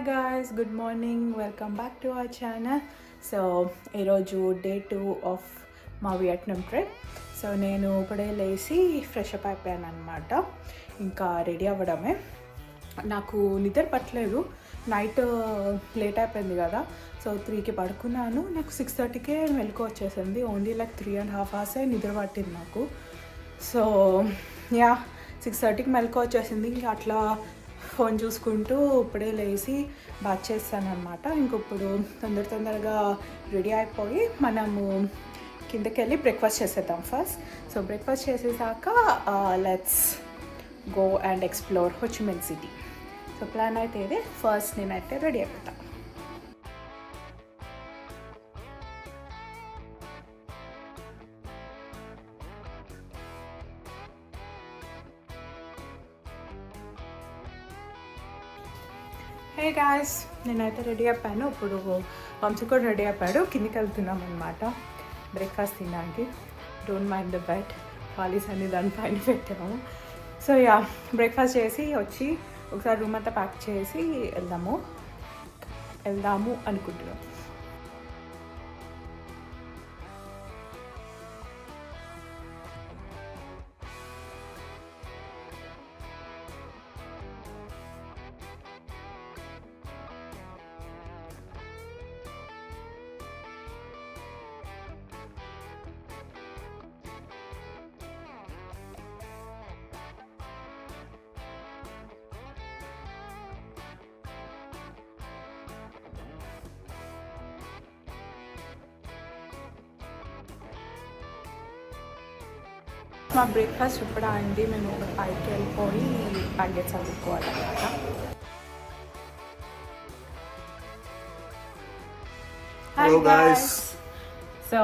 Hi guys, good morning, welcome back to our channel. So ఈరోజు day 2 of మా Vietnam trip. So నేను ఇప్పుడే లేచి ఫ్రెష్ అప్ అయిపోయాను అనమాట. ఇంకా రెడీ అవ్వడమే. నాకు నిద్ర పట్టలేదు, నైట్ లేట్ అయిపోయింది కదా. సో 3కి పడుకున్నాను. నాకు 6:30కే మెలకు వచ్చేసింది. ఓన్లీ లైక్ 3.5 hours నిద్ర పట్టింది నాకు. సో 6:30కి మెలకు వచ్చేసింది. ఇంకా అట్లా ఫోన్ చూసుకుంటూ ఇప్పుడే లేచి బాత్ చేస్తాను అనమాట. ఇంకొప్పుడు తొందరగా రెడీ అయిపోయి మనము కిందకి వెళ్ళి బ్రేక్ఫాస్ట్ చేసేద్దాం ఫస్ట్. సో బ్రేక్ఫాస్ట్ చేసేసాక let's go and explore Ho Chi min city. So plan అయితే ఇదే. ఫస్ట్ నేనైతే రెడీ అయిపోతాను. హే గాయ్స్, నేనైతే రెడీ అయిపోయాను. ఇప్పుడు వంశీ కూడా రెడీ అయిపోయాడు. కిందికి వెళ్తున్నాం అనమాట బ్రేక్ఫాస్ట్ తినడానికి. Don't mind the bed, Pauli's అన్ని దానిపైన పెట్టాము. సో బ్రేక్ఫాస్ట్ చేసి వచ్చి ఒకసారి రూమ్ అంతా ప్యాక్ చేసి వెళ్దాము అనుకుంటున్నాం. మా బ్రేక్ఫాస్ట్ ఇప్పుడు అండి. మేము ఒక 5కి వెళ్ళిపోయి ప్యాకెట్స్ చదువుకోవాలన్నమాట. Hello guys. సో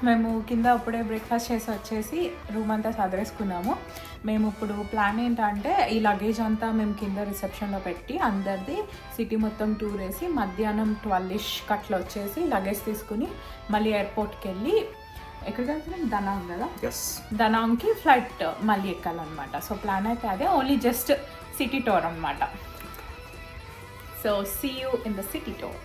మేము కింద ఇప్పుడే బ్రేక్ఫాస్ట్ చేసి వచ్చేసి రూమ్ అంతా చదివేసుకున్నాము. మేము ఇప్పుడు ప్లాన్ ఏంటంటే ఈ లగేజ్ అంతా మేము కింద రిసెప్షన్లో పెట్టి అందరిది సిటీ మొత్తం టూర్ వేసి మధ్యాహ్నం 12ish అట్లా వచ్చేసి లగేజ్ తీసుకుని మళ్ళీ ఎయిర్పోర్ట్కి వెళ్ళి ఎక్కడికి వెళ్తున్నాం, దనాంగ్ కదా, దనాంగ్కి ఫ్లైట్ మళ్ళీ ఎక్కాలన్నమాట. సో ప్లాన్ అయితే అదే, ఓన్లీ జస్ట్ సిటీ టూర్ అనమాట. So see you in the city tour.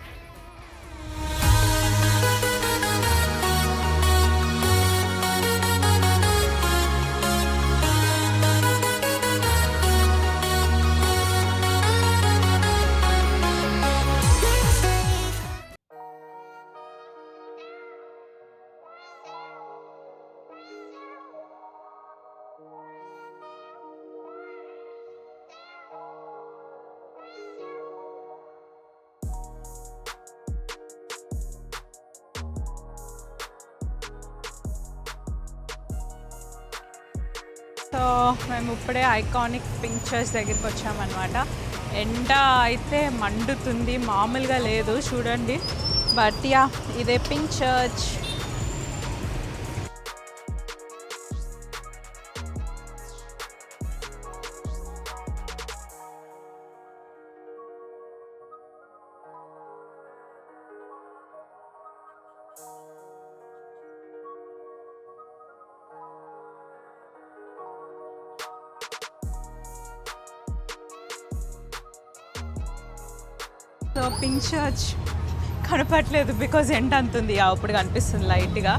So మేము ఇప్పుడే ఐకానిక్ పింక్ చర్చ్ దగ్గరికి వచ్చామన్నమాట. ఎండ అయితే మండుతుంది, మామూలుగా లేదు చూడండి. బట్ ఇదే pink church. So pink church కనపట్లేదు బికాజ్ ఎండ అంతుంది. అప్పుడు కనిపిస్తుంది లైట్గా.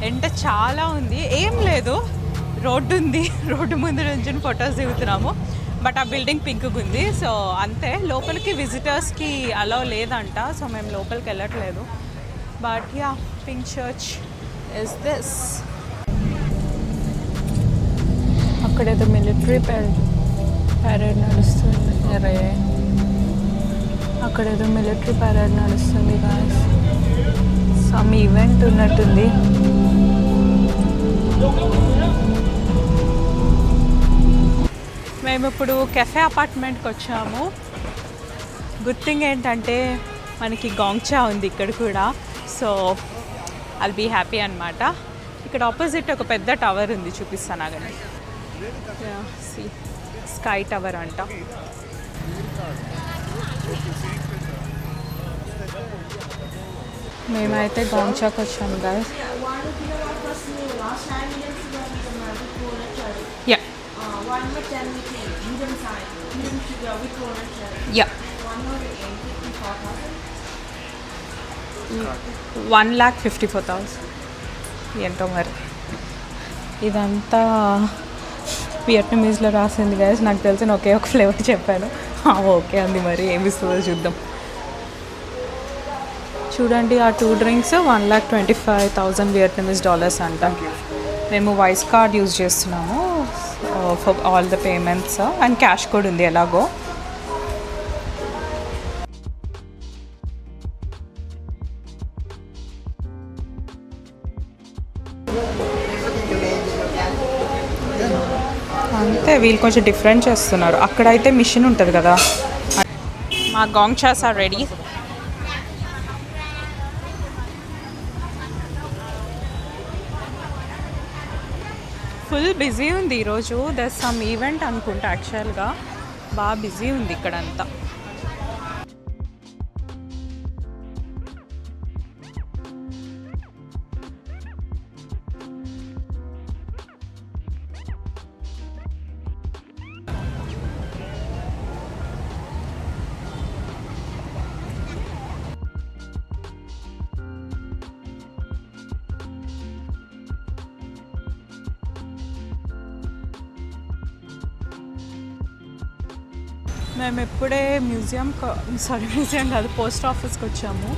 ఎండ చాలా ఉంది. ఏం లేదు, రోడ్డు ఉంది, రోడ్డు ముందు నుంచి ఫొటోస్ దిగుతున్నాము. బట్ ఆ బిల్డింగ్ పింక్గా ఉంది. సో అంతే, లోపలికి విజిటర్స్కి అలౌ లేదంట. సో మేము లోపలికి వెళ్ళట్లేదు. But pink church is this. అక్కడేదో మిలిటరీ ప్యారేడ్ నడుస్తుంది. అక్కడేదో మిలిటరీ ప్యారేడ్ నడుస్తుంది గాయ్స్. సమ్ ఈవెంట్ ఉన్నట్టుంది. మేము ఇప్పుడు కెఫే అపార్ట్మెంట్కి వచ్చాము. గుడ్ థింగ్ ఏంటంటే మనకి గోంగ్చా ఉంది ఇక్కడ కూడా. సో ఐల్ బీ హ్యాపీ అనమాట. ఇక్కడ ఆపోజిట్ ఒక పెద్ద టవర్ ఉంది, చూపిస్తాను ఆగండి. స్కై టవర్ అంట. మేమైతే గోంగ్చాకి వచ్చాము గాయ్స్. 1,54,000 ఏంటో మరి. ఇదంతా వియట్నమీస్లో రాసింది గైస్. నాకు తెలిసిన ఒకే ఒక ఫ్లేవర్ చెప్పాను, ఓకే అంది. మరి ఏమి ఇస్తుందో చూద్దాం. చూడండి, ఆ 2 డ్రింక్స్ 1,25,000 వియట్నమీస్ డాలర్స్ అంట. మేము వైస్ కార్డ్ యూజ్ చేస్తున్నాము for all the payments, and cash కూడా ఉంది ఎలాగో. అంతే, వీళ్ళు కొంచెం డిఫరెంట్ చేస్తున్నారు. అక్కడైతే మిషన్ ఉంటుంది కదా. మా గోంగ్చాస్ ఆర్ రెడీ. ఫుల్ బిజీ ఉంది ఈరోజు. దర్ సమ్ ఈవెంట్ అనుకుంటా. యాక్చువల్గా బాగా బిజీ ఉంది ఇక్కడంతా. మేము ఎప్పుడే మ్యూజియం కాదు, పోస్ట్ ఆఫీస్కి వచ్చాము.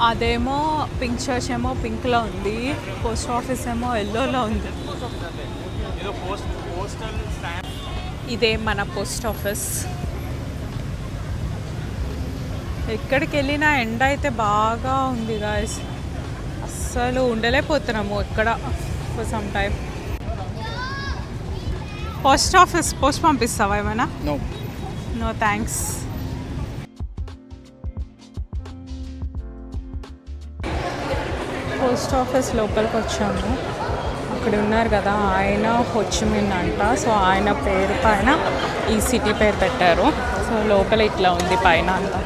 అదేమో పింక్ చర్చ్ ఏమో పింక్లో ఉంది, పోస్ట్ ఆఫీస్ ఏమో ఎల్లోలో ఉంది. ఇదే మన పోస్ట్ ఆఫీస్. ఎక్కడికి వెళ్ళినా ఎండ అయితే బాగా ఉంది గాయస్. అస్సలు ఉండలేకపోతున్నాము ఇక్కడ for some time. Post office post పంపిస్తావా ఏమైనా? No thanks. పోస్ట్ ఆఫీస్ లోపలికి వచ్చాము. అక్కడ ఉన్నారు కదా ఆయన హోచిమిన్ అంట. సో ఆయన పేరు పైన ఈ సిటీ పేరు పెట్టారు. సో లోపల ఇట్లా ఉంది పైన అంతా.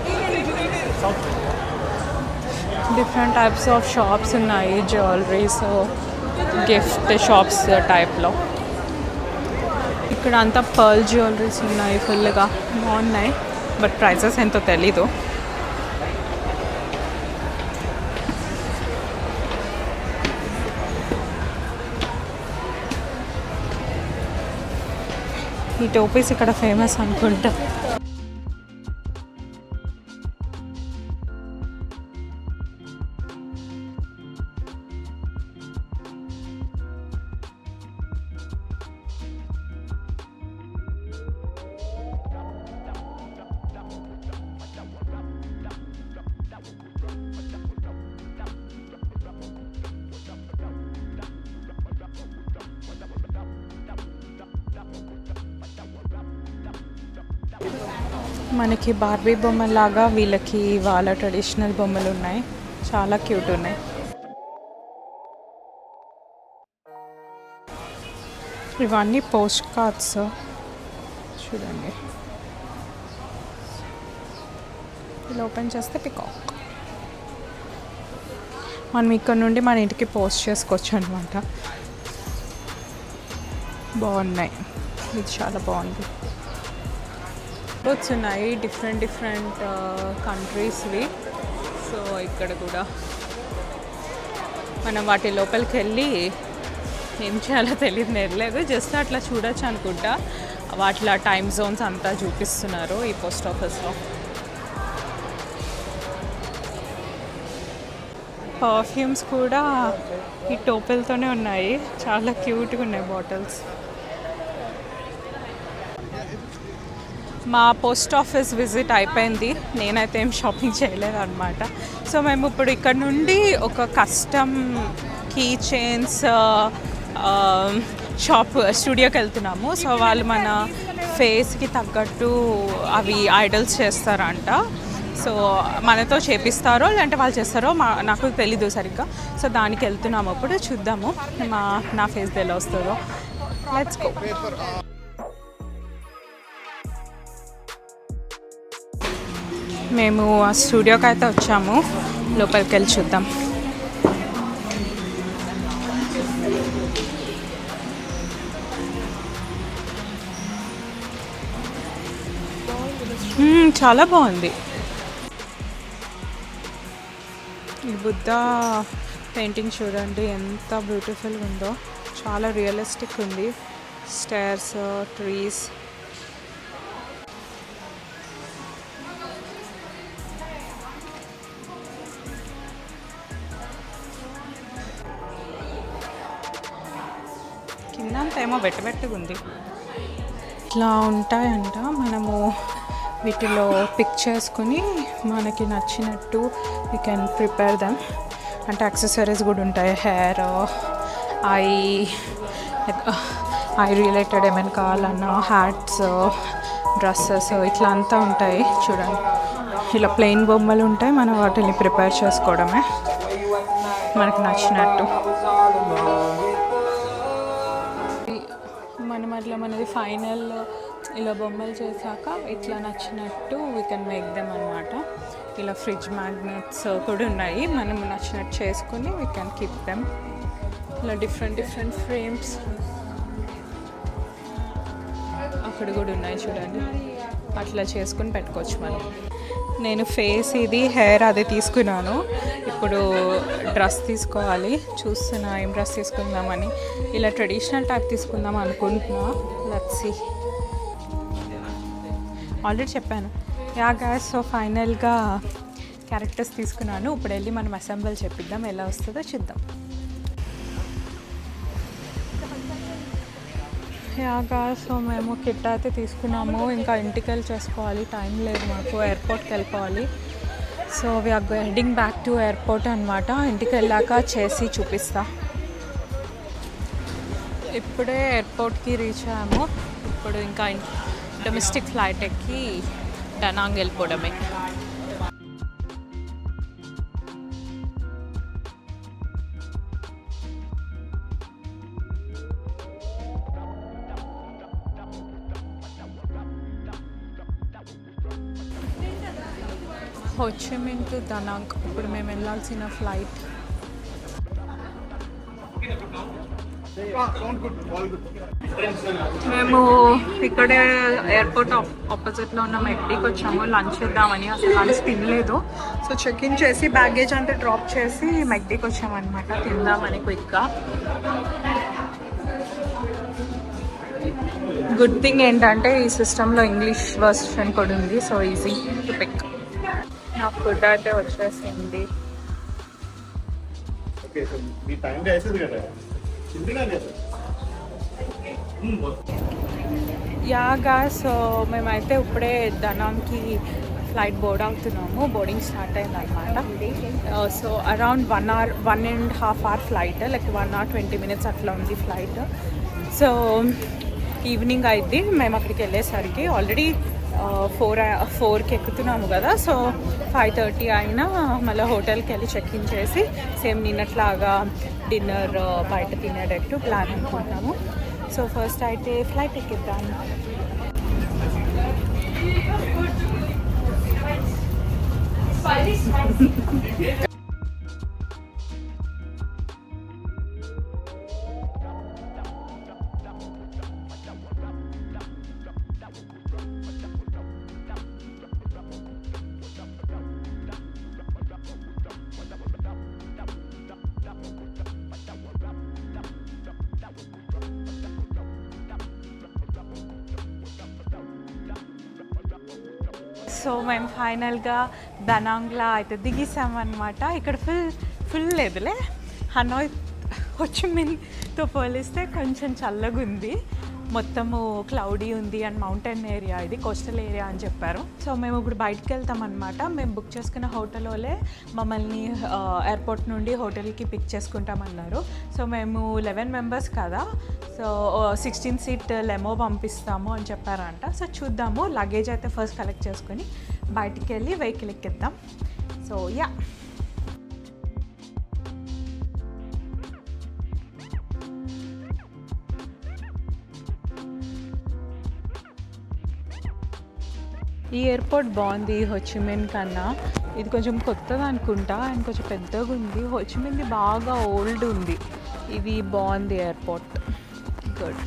డిఫరెంట్ టైప్స్ ఆఫ్ షాప్స్ ఉన్నాయి, జ్యువెలరీస్, గిఫ్ట్ షాప్స్ టైప్లో. ఇక్కడ అంతా పర్ల్ జ్యువెలరీస్ ఉన్నాయి, ఫుల్గా బాగున్నాయి. బట్ ప్రైసెస్ ఎంతో తెలీదు. ఈ టోపీస్ ఇక్కడ ఫేమస్ అనుకుంటా. మనకి బార్బీ బొమ్మలాగా వీళ్ళకి వాళ్ళ ట్రెడిషనల్ బొమ్మలు ఉన్నాయి, చాలా క్యూట్ ఉన్నాయి. ఇవన్నీ పోస్ట్ కార్డ్స్ చూడండి. ఇలా ఓపెన్ చేస్తే పికాక్. మనం ఇక్కడ నుండి మన ఇంటికి పోస్ట్ చేసుకోవచ్చు అనమాట. బాగున్నాయి, ఇది చాలా బాగుంది. బుక్స్ ఉన్నాయి డిఫరెంట్ కంట్రీస్వి. సో ఇక్కడ కూడా మనం వాటి లోపలికి వెళ్ళి ఏం చేయాలో తెలియదు, నేర్లేదు. జస్ట్ అట్లా చూడొచ్చు అనుకుంటా. వాటిలో టైమ్ జోన్స్ అంతా చూపిస్తున్నారు ఈ పోస్ట్ ఆఫీస్లో. పర్ఫ్యూమ్స్ కూడా ఈ టోపెల్తోనే ఉన్నాయి, చాలా క్యూట్గా ఉన్నాయి బాటిల్స్. మా పోస్ట్ ఆఫీస్ విజిట్ అయిపోయింది, నేనైతే ఏం షాపింగ్ చేయలేదు అనమాట. సో మేము ఇప్పుడు ఇక్కడ నుండి ఒక కస్టమ్ కీ చైన్స్ షాప్ స్టూడియోకి వెళ్తున్నాము. సో వాళ్ళు మన ఫేస్కి తగ్గట్టు అవి ఐడల్స్ చేస్తారంట. సో మనతో చేపిస్తారో లేదంటే వాళ్ళు చేస్తారో నాకు తెలీదు సరిగ్గా. సో దానికి వెళ్తున్నాము, అప్పుడు చూద్దాము నా ఫేస్ ఎలా వస్తుందో. Let's go. మేము ఆ స్టూడియోకి అయితే వచ్చాము, లోపలికి వెళ్ళి చూద్దాం. చాలా బాగుంది. ఈ బుద్ధ పెయింటింగ్ చూడండి ఎంత బ్యూటిఫుల్గా ఉందో, చాలా రియలిస్టిక్ ఉంది. Stairs, trees. కింద అంతా ఏమో వెట్టగా ఉంది. ఇట్లా ఉంటాయంట. మనము వీటిలో పిక్ చేసుకుని మనకి నచ్చినట్టు యూ కెన్ ప్రిపేర్ దమ్. అంటే యాక్సెసరీస్ కూడా ఉంటాయి. హెయిర్, ఐ రిలేటెడ్ ఏమైనా కావాలన్నా, హ్యాట్స్, డ్రెస్సెస్ ఇట్లా అంతా ఉంటాయి. చూడండి, ఇలా ప్లెయిన్ బొమ్మలు ఉంటాయి. మనం వాటిని ప్రిపేర్ చేసుకోవడమే మనకి నచ్చినట్టు. మనం అట్లా మనది ఫైనల్ ఇలా బొమ్మలు చేశాక ఇట్లా నచ్చినట్టు వీ కెన్ మేక్ దెమ్ అనమాట. ఇలా ఫ్రిడ్జ్ మ్యాగ్నెట్స్ కూడా ఉన్నాయి. మనం నచ్చినట్టు చేసుకుని వీ కెన్ కీప్ దెమ్. ఇలా డిఫరెంట్ ఫ్రేమ్స్ అక్కడ కూడా ఉన్నాయి చూడండి. అట్లా చేసుకుని పెట్టుకోవచ్చు మనం. నేను ఫేస్ ఇది, హెయిర్ అది తీసుకున్నాను. ఇప్పుడు డ్రెస్ తీసుకోవాలి. చూస్తున్నా ఏం డ్రెస్ తీసుకుందామని. ఇలా ట్రెడిషనల్ టైప్ తీసుకుందాం అనుకుంటున్నా. Let's see. ఆల్రెడీ చెప్పాను యా గైస్. సో ఫైనల్గా క్యారెక్టర్స్ తీసుకున్నాను. ఇప్పుడు వెళ్ళి మనం అసెంబ్ల్ చెప్పిద్దాం, ఎలా వస్తుందో చూద్దాం. యాగా సో మేము కిట్ అయితే తీసుకున్నాము. ఇంకా ఇంటికి వెళ్ళి చేసుకోవాలి, టైం లేదు మాకు. ఎయిర్పోర్ట్కి వెళ్ళిపోవాలి. So we're heading back to airport అనమాట. ఇంటికి వెళ్ళాక చేసి చూపిస్తా. ఇప్పుడే ఎయిర్పోర్ట్కి రీచ్ అయ్యాము. ఇప్పుడు ఇంకా డొమెస్టిక్ ఫ్లైట్ ఎక్కి డనాంగ్ వెళ్ళిపోవడమే. హోచిమిన్ టు దనాంగ్ ఇప్పుడు మేము వెళ్ళాల్సిన ఫ్లైట్. మేము ఇక్కడే ఎయిర్పోర్ట్ ఆపోజిట్లో ఉన్న మెక్డీకి వచ్చాము లంచ్ చేద్దామని. అసలు లంచ్ తినలేదు. సో చెక్ ఇన్ చేసి బ్యాగేజ్ అంతా డ్రాప్ చేసి మెక్డీకి వచ్చామన్నమాట తిందామని క్విక్గా. గుడ్ థింగ్ ఏంటంటే ఈ సిస్టంలో ఇంగ్లీష్ వర్షన్ కూడా ఉంది. So easy to pick. నా ఫుడ్ అయితే వచ్చేసింది. యాగా సో మేమైతే ఇప్పుడే దనాంగ్కి ఫ్లైట్ బోర్డ్ అవుతున్నాము. బోర్డింగ్ స్టార్ట్ అయింది అనమాట. So around 1.5 hour flight, like 1 hour 20 minutes అట్లా ఉంది ఫ్లైట్. సో ఈవినింగ్ అయింది మేము అక్కడికి వెళ్ళేసరికి. ఆల్రెడీ 4కి ఎక్కుతున్నాము కదా. సో 5:30 అయినా మళ్ళీ హోటల్కి వెళ్ళి చెక్ ఇన్ చేసి సేమ్ నిన్నట్లాగా డిన్నర్ బయట తినేటట్టు ప్లాన్ అనుకుంటాము. సో ఫస్ట్ అయితే ఫ్లైట్ ఎక్కిద్దాము. సో మేము ఫైనల్గా దనాంగ్లా అయితే దిగేసామన్నమాట. ఇక్కడ ఫుల్ లేదులే. హనోయ్ హోచిమిన్తో పోలిస్తే కొంచెం చల్లగా ఉంది. మొత్తము క్లౌడీ ఉంది అండ్ మౌంటైన్ ఏరియా, ఇది కోస్టల్ ఏరియా అని చెప్పారు. సో మేము ఇప్పుడు బయటకు వెళ్తామన్నమాట. మేము బుక్ చేసుకున్న హోటల్ వాళ్ళే మమ్మల్ని ఎయిర్పోర్ట్ నుండి హోటల్కి పిక్ చేసుకుంటామన్నారు. సో మేము 11 members కదా. సో 16 seat లెమో పంపిస్తాము అని చెప్పారంట. సో చూద్దాము. లగేజ్ అయితే ఫస్ట్ కలెక్ట్ చేసుకొని బయటికి వెళ్ళి వెహికల్ ఎక్కిద్దాం. సో యా, ఈ ఎయిర్పోర్ట్ బాగుంది హోచిమిన్ కన్నా. ఇది కొంచెం కొత్తది అనుకుంటా అండ్ కొంచెం పెద్దగా ఉంది. హోచిమిన్ది బాగా ఓల్డ్ ఉంది. ఇది బాగుంది airport. Good.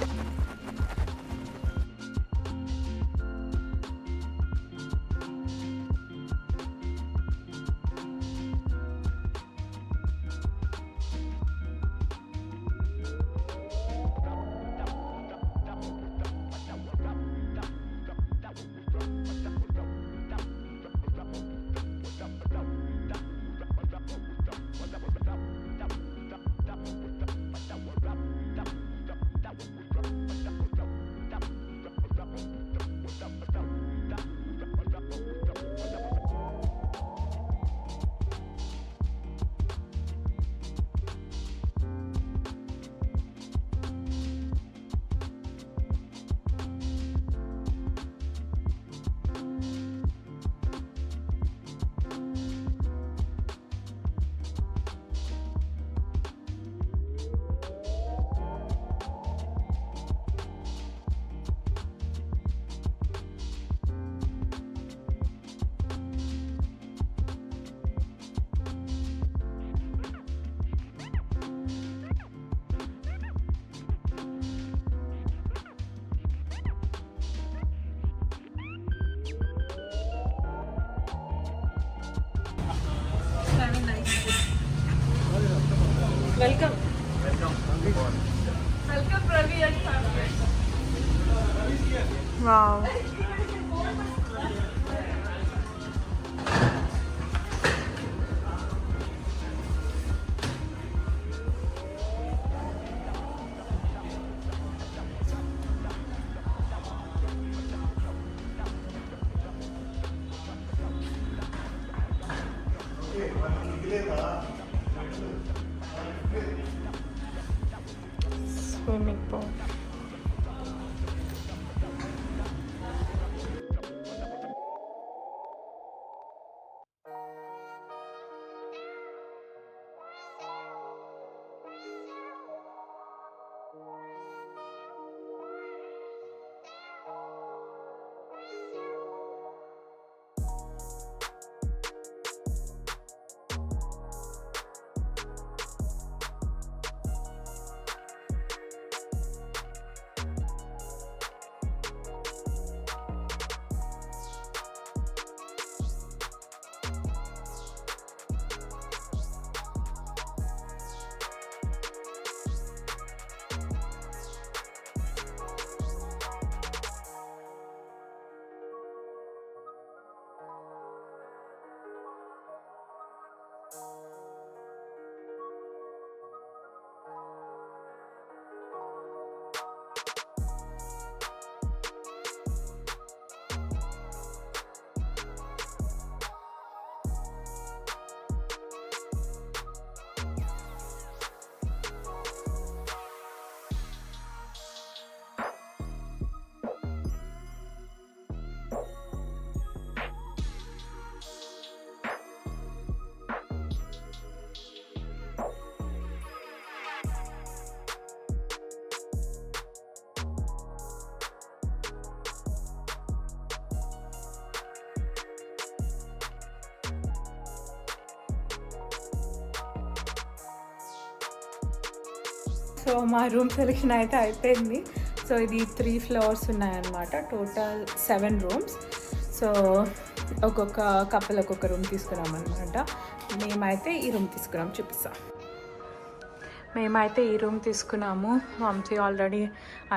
Welcome welcome Ravi and family. Wow. Swimming pool. So మా రూమ్ సెలెక్షన్ అయితే అయిపోయింది. సో ఇది 3 floors ఉన్నాయన్నమాట. Total 7 rooms. సో ఒక్కొక్క కపుల్ ఒక్కొక్క రూమ్ తీసుకున్నాం అనమాట. మేమైతే ఈ రూమ్ తీసుకున్నాం, చూపిస్తాం. మేమైతే ఈ రూమ్ తీసుకున్నాము. వంశీ ఆల్రెడీ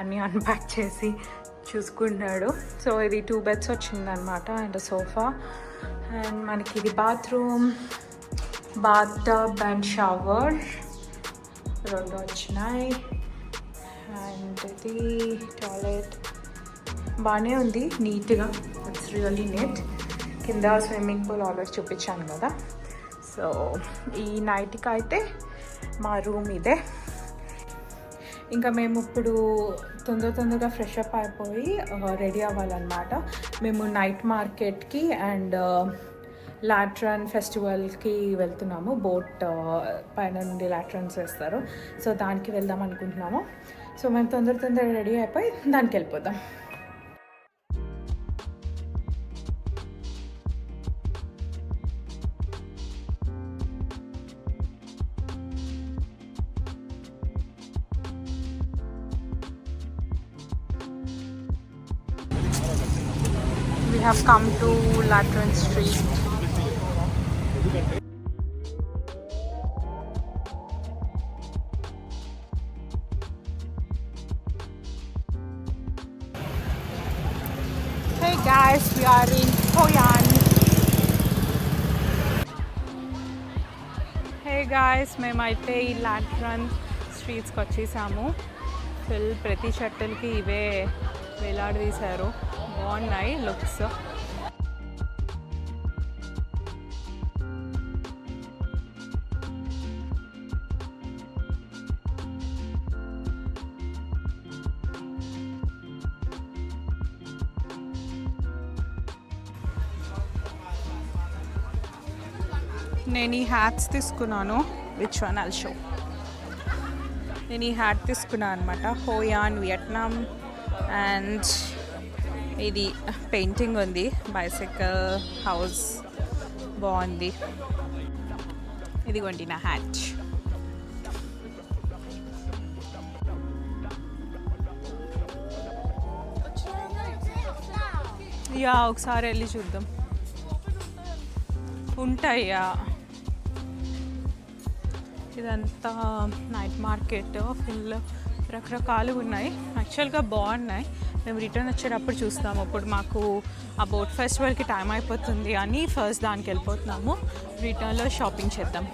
అన్నీ అన్ప్యాక్ చేసి చూసుకున్నాడు. సో ఇది 2 beds వచ్చిందనమాట అండ్ సోఫా. అండ్ మనకి ఇది bathroom, bath tub and shower 2 వచ్చినాయి. అండ్ ఇది టాయిలెట్ బాగానే ఉంది, నీట్గా. It's really neat. కింద స్విమ్మింగ్ పూల్ ఆల్రెడీ చూపించాను కదా. సో ఈ నైట్కి అయితే మా రూమ్ ఇదే. ఇంకా మేము ఇప్పుడు తొందరగా ఫ్రెష్ అప్ అయిపోయి రెడీ అవ్వాలన్నమాట. మేము నైట్ మార్కెట్కి అండ్ లాట్రన్ ఫెస్టివల్కి వెళ్తున్నాము. బోట్ పైన నుండి లాట్రన్స్ వేస్తారు. సో దానికి వెళ్దాం అనుకుంటున్నాము. సో మేము తొందరగా రెడీ అయిపోయి దానికి వెళ్ళిపోదాం. We have come to Latran Street. Hey guys, we are in Hoi An. Hey guys, మేమైతే ఈ లాట్రన్ స్ట్రీట్స్కి వచ్చేసాము. ఫుల్ ప్రతి షట్టల్కి ఇవే వేలాడదీశారు. బాగున్నాయి లుక్స్. నేను ఈ హ్యాట్స్ తీసుకున్నాను. Which one I'll show. నేను ఈ హ్యాట్ తీసుకున్నాను అనమాట. హోయ్ ఆన్ వియట్నాం. అండ్ ఇది పెయింటింగ్ ఉంది, బైసైకిల్ హౌస్ బాగుంది. ఇదిగోండి నా హ్యాట్. యా ఒకసారి వెళ్ళి చూద్దాం. ఉంటాయా ఇదంతా నైట్ మార్కెట్, ఫుల్ రకరకాలు ఉన్నాయి. యాక్చువల్గా బాగున్నాయి. మేము రిటర్న్ వచ్చేటప్పుడు చూస్తాము. ఇప్పుడు మాకు ఆ బోట్ ఫెస్టివల్కి టైం అయిపోతుంది అని ఫస్ట్ దానికి వెళ్ళిపోతున్నాము. రిటర్న్లో షాపింగ్ చేద్దాం.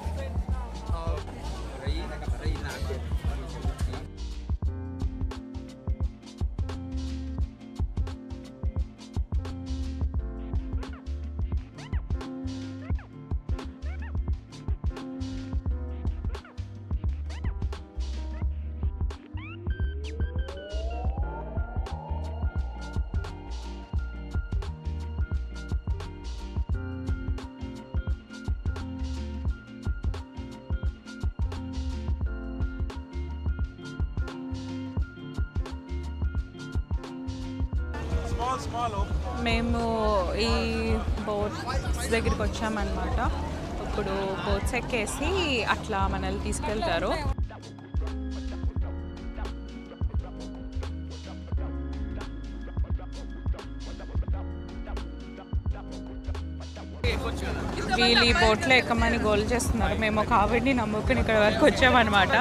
మేము ఈ బోట్స్ దగ్గరికి వచ్చామన్నమాట. ఇప్పుడు బోట్స్ ఎక్కేసి అట్లా మనల్ని తీసుకెళ్తారు. వీళ్ళు ఈ బోట్లో ఎక్కమని గోల్ చేస్తున్నారు. మేము ఒక ఆవిడ్ని నమ్ముకుని ఇక్కడ వరకు వచ్చామన్నమాట.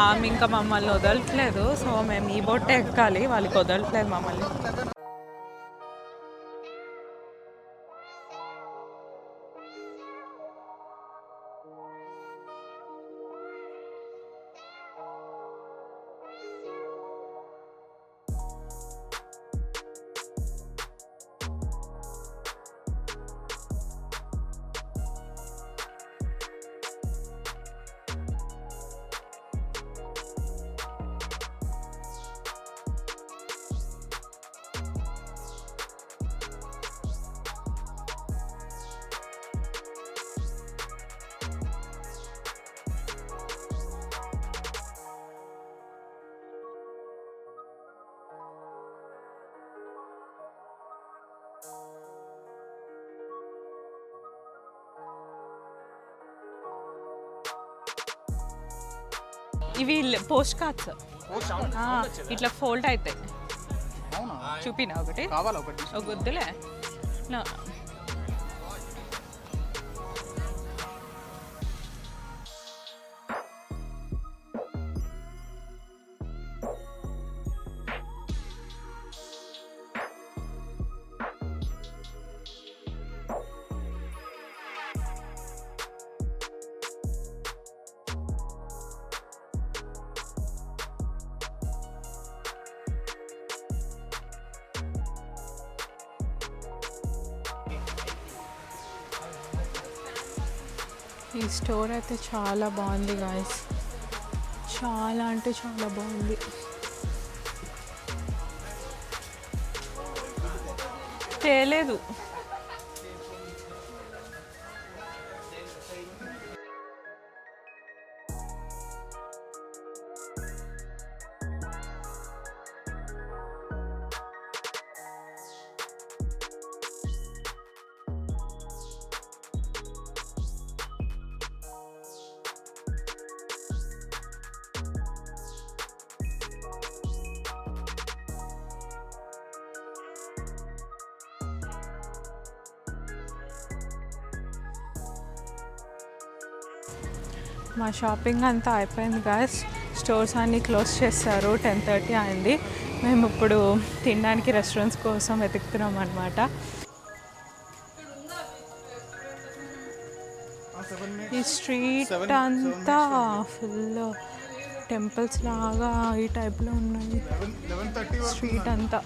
ఆమె ఇంకా మమ్మల్ని వదలట్లేదు. సో మేము ఈ బోటే ఎక్కాలి, వాళ్ళకి వదలట్లేదు మమ్మల్ని. ఇవి పోస్ట్ కార్డ్స్ ఇట్లా ఫోల్డ్ అవుతాయి. చూపినా ఒకటి ఒక వద్దులే. ఈ స్టోర్ అయితే చాలా బాగుంది గాయస్, చాలా అంటే చాలా బాగుంది. తేలేదు. మా షాపింగ్ అంతా అయిపోయింది గాయస్. స్టోర్స్ అన్నీ క్లోజ్ చేస్తారు. 10:30 అయింది. మేము ఇప్పుడు తినడానికి రెస్టారెంట్స్ కోసం వెతుకుతున్నాం అన్నమాట. ఈ స్ట్రీట్ అంతా ఫుల్ టెంపుల్స్ లాగా ఈ టైప్లో ఉన్నాయి స్ట్రీట్ అంతా.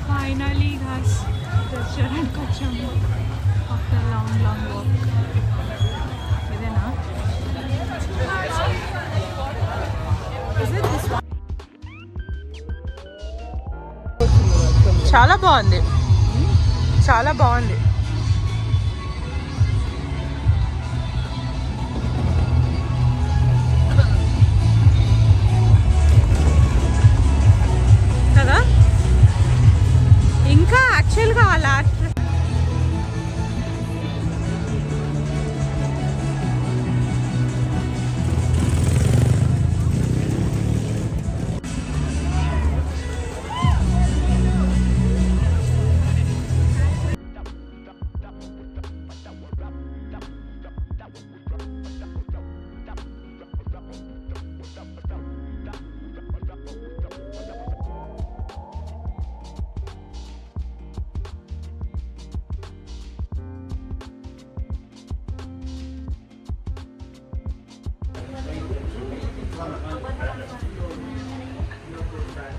ఫైనలీ గాయ్స్ రెస్టారెంట్కి వచ్చాము ఆఫ్టర్ లాంగ్ వాక్. ఇదేనా? చాలా బాగుంది, చాలా బాగుంది. Last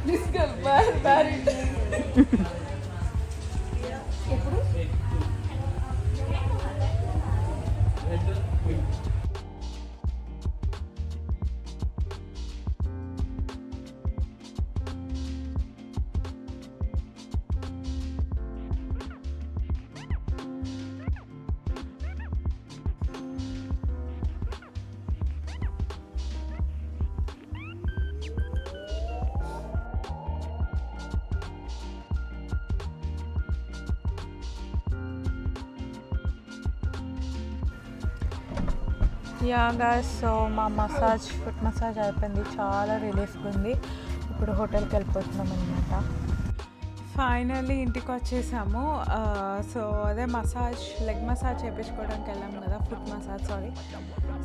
This girl married. Guys so మా ఫుట్ మసాజ్ అయిపోయింది, చాలా రిలీఫ్గా ఉంది. ఇప్పుడు హోటల్కి వెళ్ళిపోతున్నాం అనమాట. ఫైనల్లీ ఇంటికి వచ్చేసాము. సో అదే లెగ్ మసాజ్ చేయించుకోవడానికి వెళ్ళాము కదా, ఫుట్ మసాజ్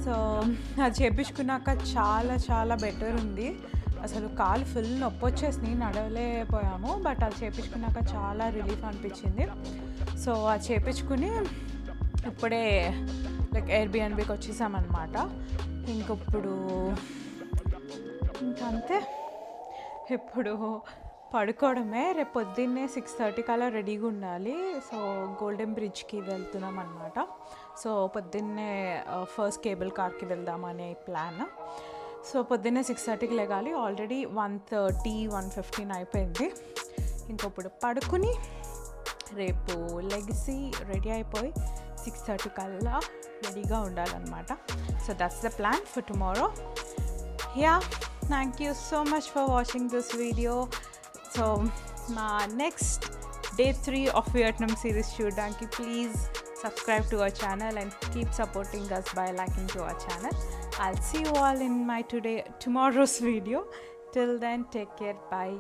సో అది చేయించుకున్నాక చాలా చాలా బెటర్ ఉంది. అసలు కాలు ఫుల్ నొప్పి వచ్చేసింది, నడవలేకపోయాము. బట్ అది చేయించుకున్నాక చాలా రిలీఫ్ అనిపించింది. సో అది చేయించుకుని ఇప్పుడే ఎయిర్బిఎన్బికి వచ్చేసామన్నమాట. ఇంకప్పుడు ఇంకంతే, ఇప్పుడు పడుకోవడమే. రేపు పొద్దున్నే 6:30 కల్లా రెడీగా ఉండాలి. సో గోల్డెన్ బ్రిడ్జ్కి వెళ్తున్నాం అనమాట. సో పొద్దున్నే ఫస్ట్ కేబుల్ కార్కి వెళ్దామనే ప్లాన్. సో పొద్దున్నే 6:30కి లెగాలి. ఆల్రెడీ 1:30, 1:15 అయిపోయింది. ఇంకొప్పుడు పడుకుని రేపు లెగిసి రెడీ అయిపోయి 6:30 కల్లా రెడీగా ఉండాలన్నమాట. So that's the plan for tomorrow. Thank you so much for watching this video. So మా next Day 3 of Vietnam series చూడడానికి please subscribe to our channel and keep supporting us by liking to our channel. I'll see you all in my tomorrow's video. Till then, take care. Bye.